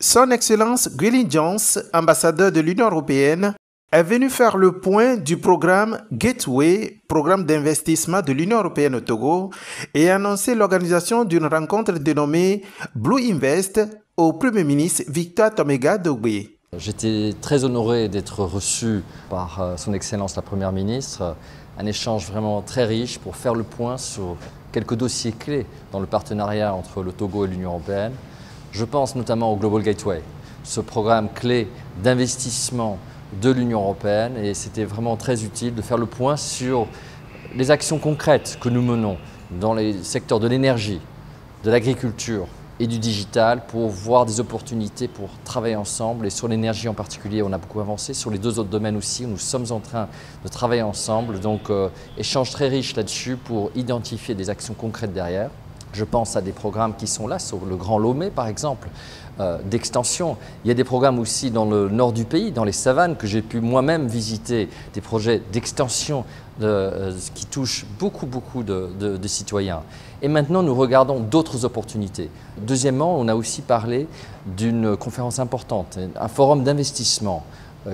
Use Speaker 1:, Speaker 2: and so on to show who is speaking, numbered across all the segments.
Speaker 1: Son Excellence Gwilym Jones, ambassadeur de l'Union européenne, est venu faire le point du programme Gateway, programme d'investissement de l'Union européenne au Togo, et annoncé l'organisation d'une rencontre dénommée Blue Invest au Premier ministre Victor Toméga Dogbe.
Speaker 2: J'étais très honoré d'être reçu par Son Excellence la Première ministre, un échange vraiment très riche pour faire le point sur quelques dossiers clés dans le partenariat entre le Togo et l'Union européenne. Je pense notamment au Global Gateway, ce programme clé d'investissement de l'Union européenne, et c'était vraiment très utile de faire le point sur les actions concrètes que nous menons dans les secteurs de l'énergie, de l'agriculture et du digital pour voir des opportunités pour travailler ensemble. Et sur l'énergie en particulier, on a beaucoup avancé. Sur les deux autres domaines aussi, nous sommes en train de travailler ensemble. Donc, échange très riche là-dessus pour identifier des actions concrètes derrière. Je pense à des programmes qui sont là, sur le Grand Lomé par exemple, d'extension. Il y a des programmes aussi dans le nord du pays, dans les savanes, que j'ai pu moi-même visiter, des projets d'extension qui touchent beaucoup de citoyens. Et maintenant, nous regardons d'autres opportunités. Deuxièmement, on a aussi parlé d'une conférence importante, un forum d'investissement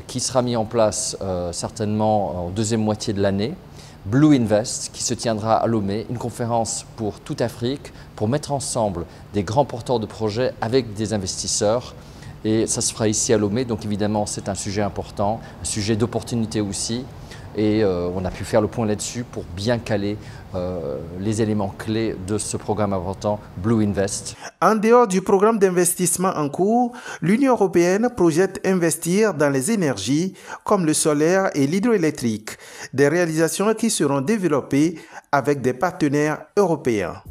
Speaker 2: qui sera mis en place certainement en deuxième moitié de l'année. Blue Invest, qui se tiendra à Lomé, une conférence pour toute Afrique, pour mettre ensemble des grands porteurs de projets avec des investisseurs. Et ça se fera ici à Lomé, donc évidemment c'est un sujet important, un sujet d'opportunité aussi. Et on a pu faire le point là-dessus pour bien caler les éléments clés de ce programme important Blue Invest.
Speaker 1: En dehors du programme d'investissement en cours, l'Union européenne projette investir dans les énergies comme le solaire et l'hydroélectrique, des réalisations qui seront développées avec des partenaires européens.